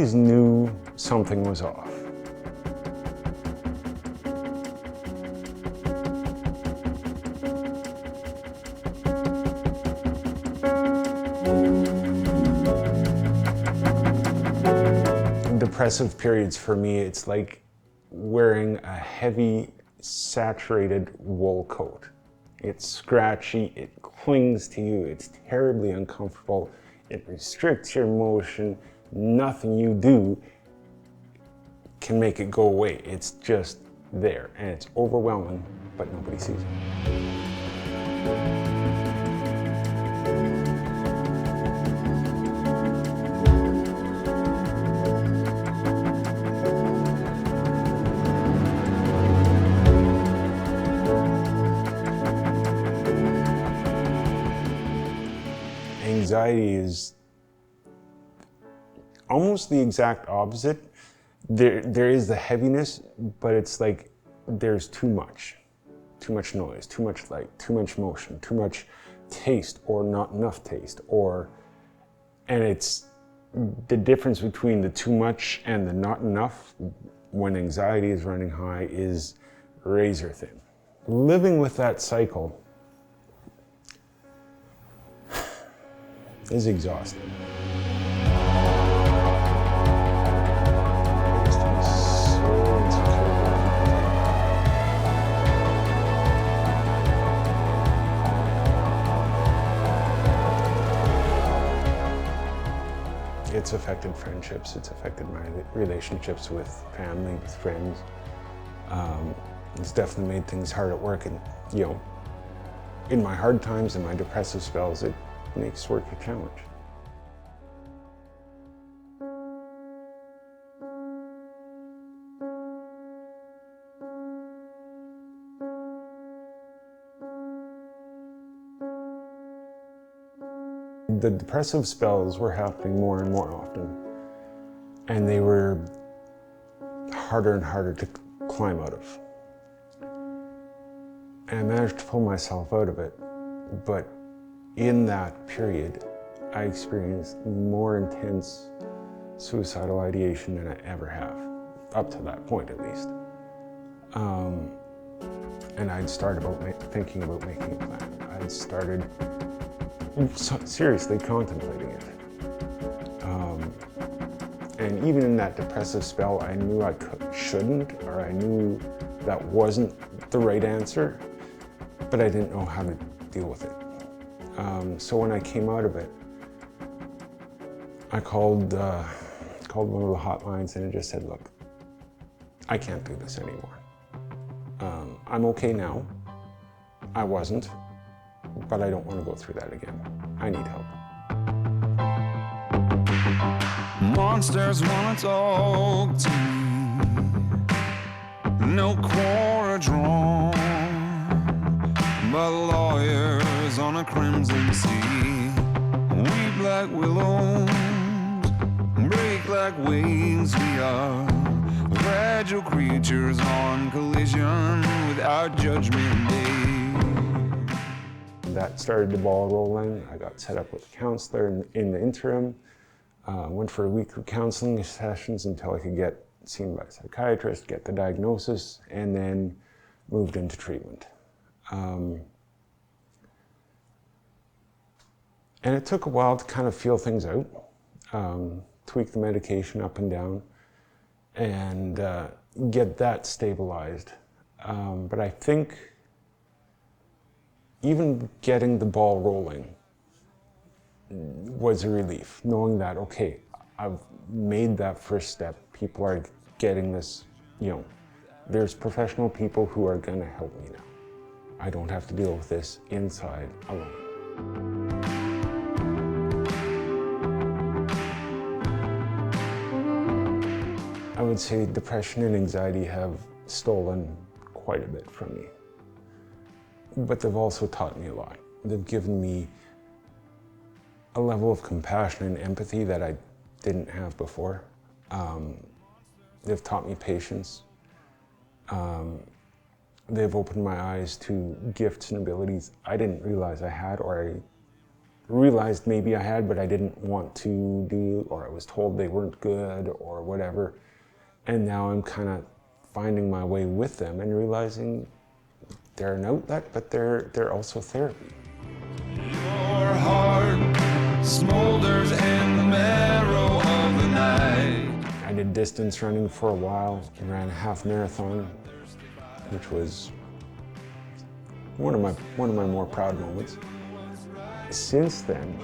always knew something was off. Depressive periods for me, it's like wearing a heavy, saturated wool coat. It's scratchy, it clings to you, it's terribly uncomfortable, it restricts your motion. Nothing you do can make it go away. It's just there, and it's overwhelming, but nobody sees it. Anxiety is almost the exact opposite. There is the heaviness, but it's like there's too much noise, too much light, too much motion, too much taste or not enough taste, and it's the difference between the too much and the not enough when anxiety is running high is razor thin. Living with that cycle is exhausting. It's affected friendships, it's affected my relationships with family, with friends. It's definitely made things hard at work, and in my hard times and my depressive spells, it makes work a challenge. The depressive spells were happening more and more often, and they were harder and harder to climb out of. And I managed to pull myself out of it, but in that period, I experienced more intense suicidal ideation than I ever have, up to that point at least. And I'd started thinking about making a plan. I'd started seriously contemplating it. And even in that depressive spell, I knew I shouldn't, or I knew that wasn't the right answer, but I didn't know how to deal with it. So when I came out of it, I called one of the hotlines and it just said, look, I can't do this anymore. I'm okay now. I wasn't, but I don't want to go through that again. I need help. Monsters wanna talk to me. No quarter drawn by lawyers on a crimson sea. Weep like willows, break like waves. We are fragile creatures on collision with our judgment day. That started the ball rolling. I got set up with a counselor in the interim. Went for weekly counseling sessions until I could get seen by a psychiatrist, get the diagnosis, and then moved into treatment. And it took a while to kind of feel things out, tweak the medication up and down, and get that stabilized. But I think even getting the ball rolling was a relief, knowing that, okay, I've made that first step. People are getting this, there's professional people who are gonna help me now. I don't have to deal with this inside alone. I would say depression and anxiety have stolen quite a bit from me, but they've also taught me a lot. They've given me a level of compassion and empathy that I didn't have before. They've taught me patience. They've opened my eyes to gifts and abilities I didn't realize I had, or realized maybe I had, but I didn't want to do, or I was told they weren't good or whatever. And now I'm kind of finding my way with them and realizing they're an outlet, but they're also therapy. Your heart smolders in the marrow of the night. I did distance running for a while, ran a half marathon, which was one of my more proud moments. Since then,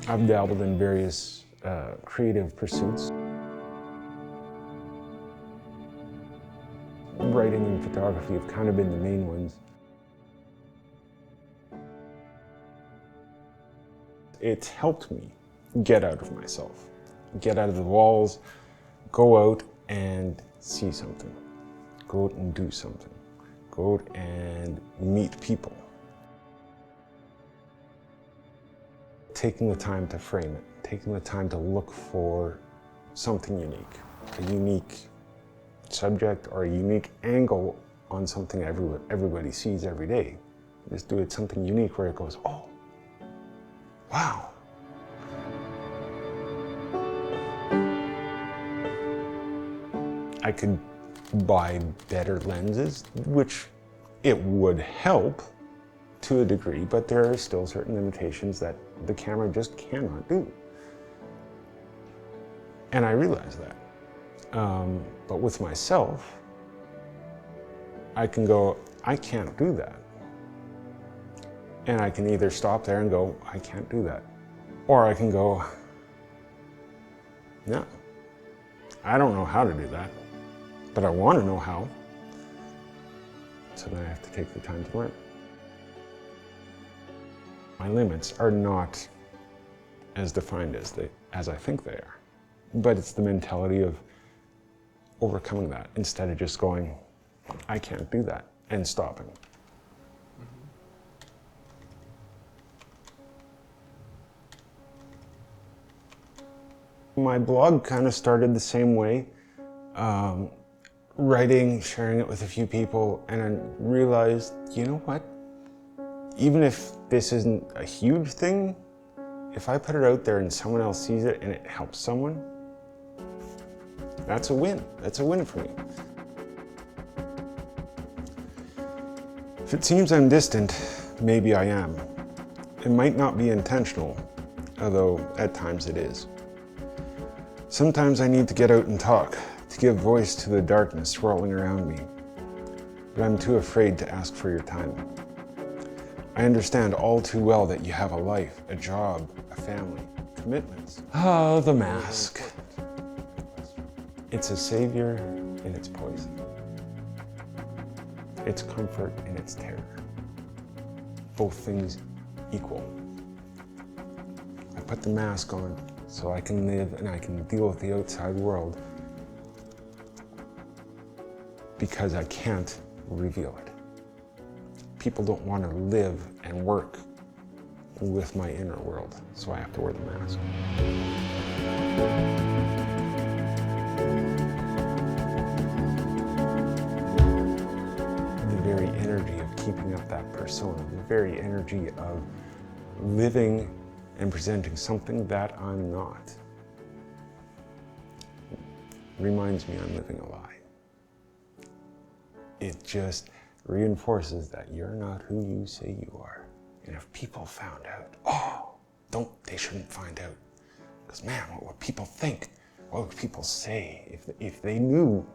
I've dabbled in various creative pursuits. Writing and photography have kind of been the main ones. It's helped me get out of myself, get out of the walls, go out and see something, go out and do something, go out and meet people. Taking the time to frame it, taking the time to look for something unique, a unique subject or a unique angle on something everybody sees every day. Just do it something unique where it goes, oh, wow. I could buy better lenses, which it would help to a degree, but there are still certain limitations that the camera just cannot do. And I realize that. But with myself, I can go, I can't do that. And I can either stop there and go, I can't do that. Or I can go, no, I don't know how to do that, but I want to know how. So then I have to take the time to learn. My limits are not as defined as I think they are. But it's the mentality of overcoming that instead of just going, I can't do that, and stopping. My blog kind of started the same way, writing, sharing it with a few people, and I realized, you know what? Even if this isn't a huge thing, if I put it out there and someone else sees it and it helps someone, that's a win. That's a win for me. If it seems I'm distant, maybe I am. It might not be intentional, although at times it is. Sometimes I need to get out and talk, to give voice to the darkness swirling around me. But I'm too afraid to ask for your time. I understand all too well that you have a life, a job, a family, commitments. Oh, the mask. It's a savior in its poison. It's comfort in its terror. Both things equal. I put the mask on so I can live and I can deal with the outside world because I can't reveal it. People don't want to live and work with my inner world, so I have to wear the mask. The very energy of keeping up that persona, the very energy of living and presenting something that I'm not, reminds me I'm living a lie. It just reinforces that you're not who you say you are. And if people found out, they shouldn't find out. Because man, what would people think? What would people say if they knew?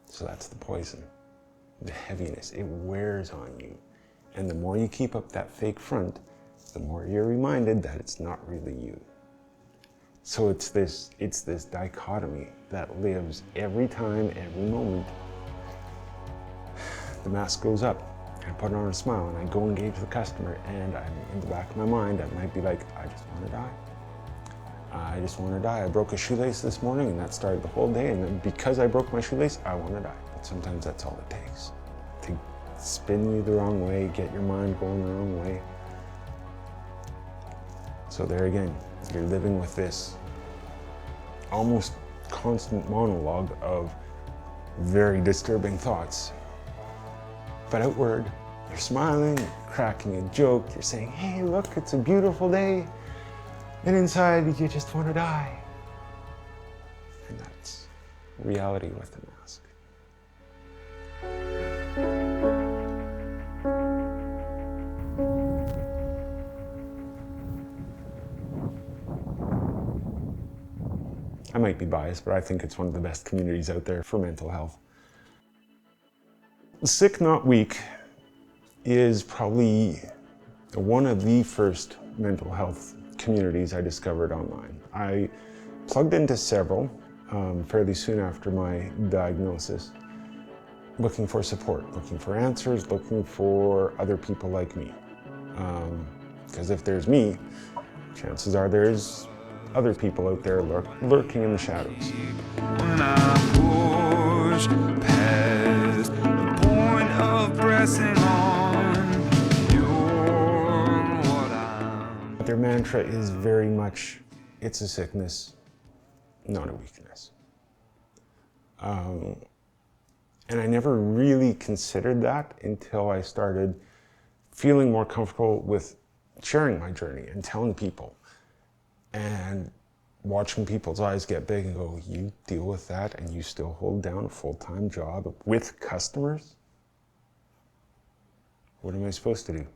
So that's the poison, the heaviness, it wears on you. And the more you keep up that fake front, the more you're reminded that it's not really you. So it's this dichotomy that lives every time, every moment. The mask goes up, I put on a smile and I go engage the customer, and in the back of my mind, I might be like, I just want to die. I just want to die. I broke a shoelace this morning and that started the whole day, and then because I broke my shoelace, I want to die. But sometimes that's all it takes. To spin you the wrong way, get your mind going the wrong way. So there again, you're living with this almost constant monologue of very disturbing thoughts. But outward, You're smiling, cracking a joke, you're saying, hey, look, it's a beautiful day. And inside, you just want to die. And that's reality with a mask. I might be biased, but I think it's one of the best communities out there for mental health. Sick Not Weak is probably one of the first mental health communities I discovered online. I plugged into several fairly soon after my diagnosis, looking for support, looking for answers, looking for other people like me. Because if there's me, chances are there's other people out there lurking in the shadows. When I push past the point of pressing on, you're what I'm. Their mantra is very much, it's a sickness, not a weakness. And I never really considered that until I started feeling more comfortable with sharing my journey and telling people. And watching people's eyes get big and go, you deal with that and you still hold down a full-time job with customers? What am I supposed to do?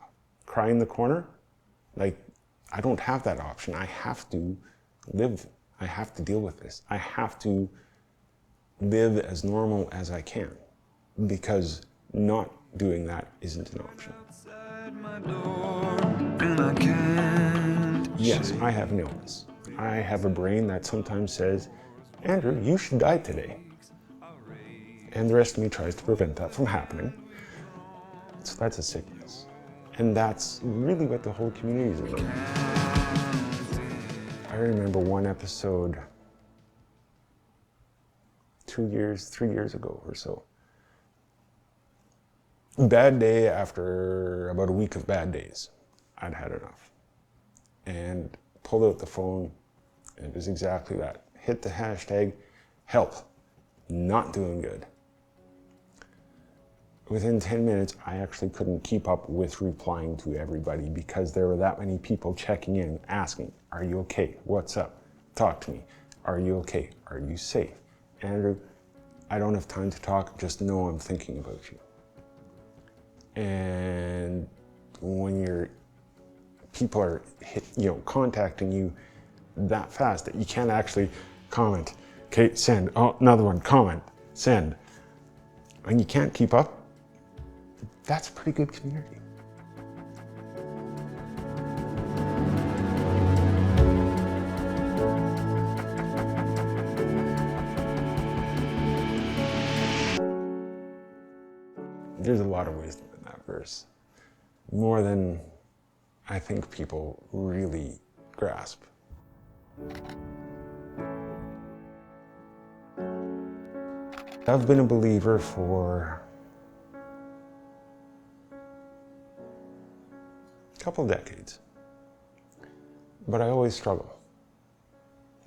Cry in the corner? Like, I don't have that option. I have to live. I have to deal with this. I have to live as normal as I can, because not doing that isn't an option. Yes, I have an illness. I have a brain that sometimes says, Andrew, you should die today. And the rest of me tries to prevent that from happening. So that's a sickness. And that's really what the whole community is about. I remember one episode 3 years ago or so. Bad day after about a week of bad days. I'd had enough. And pulled out the phone, and it was exactly that. Hit the hashtag, help, not doing good. Within 10 minutes, I actually couldn't keep up with replying to everybody because there were that many people checking in, asking, are you okay? What's up? Talk to me. Are you okay? Are you safe? Andrew, I don't have time to talk, just know I'm thinking about you. And when people are contacting you that fast that you can't actually comment, okay, send, oh, another one, comment, send, and you can't keep up, that's a pretty good community. There's a lot of wisdom in that verse, more than I think people really grasp. I've been a believer for a couple of decades, but I always struggle.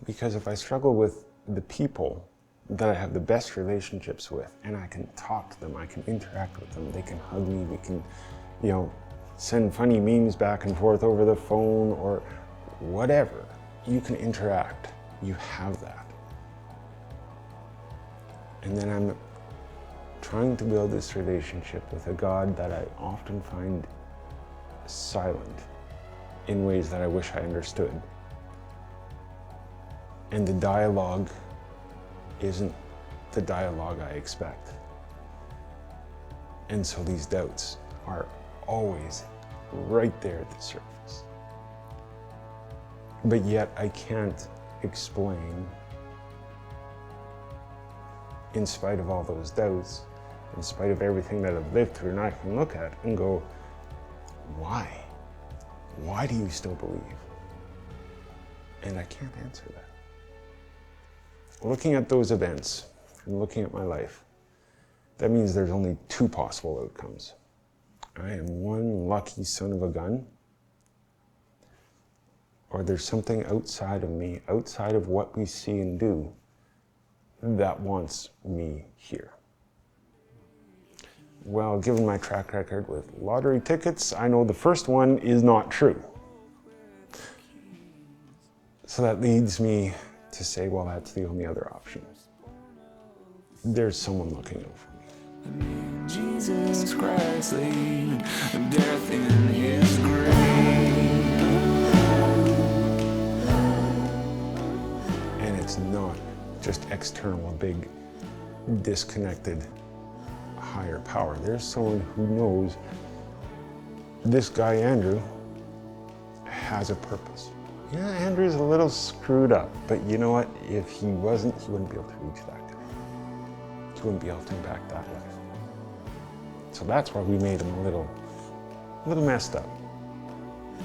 Because if I struggle with the people that I have the best relationships with, and I can talk to them, I can interact with them, they can hug me, we can, send funny memes back and forth over the phone or whatever. You can interact, you have that. And then I'm trying to build this relationship with a God that I often find silent in ways that I wish I understood. And the dialogue isn't the dialogue I expect. And so these doubts are always right there at the surface. But yet I can't explain, in spite of all those doubts, in spite of everything that I've lived through, and I can look at and go, why? Why do you still believe? And I can't answer that. Looking at those events and looking at my life, that means there's only two possible outcomes. I am one lucky son of a gun, or there's something outside of me, outside of what we see and do, that wants me here. Well, given my track record with lottery tickets, I know the first one is not true. So that leads me to say, well, that's the only other option. There's someone looking out for me. Jesus Christ laid death in his grave. And it's not just external, a big disconnected higher power. There's someone who knows this guy, Andrew, has a purpose. Yeah, Andrew's a little screwed up, but you know what? If he wasn't, he wouldn't be able to reach that guy. He wouldn't be able to impact that life. So that's why we made him a little messed up,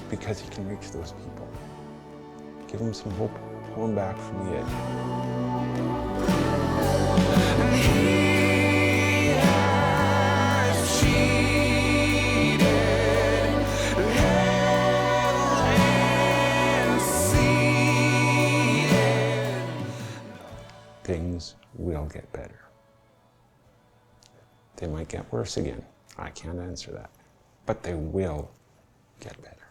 because he can reach those people. Give him some hope, pull him back from the edge. Things will get better. They might get worse again. I can't answer that. But they will get better.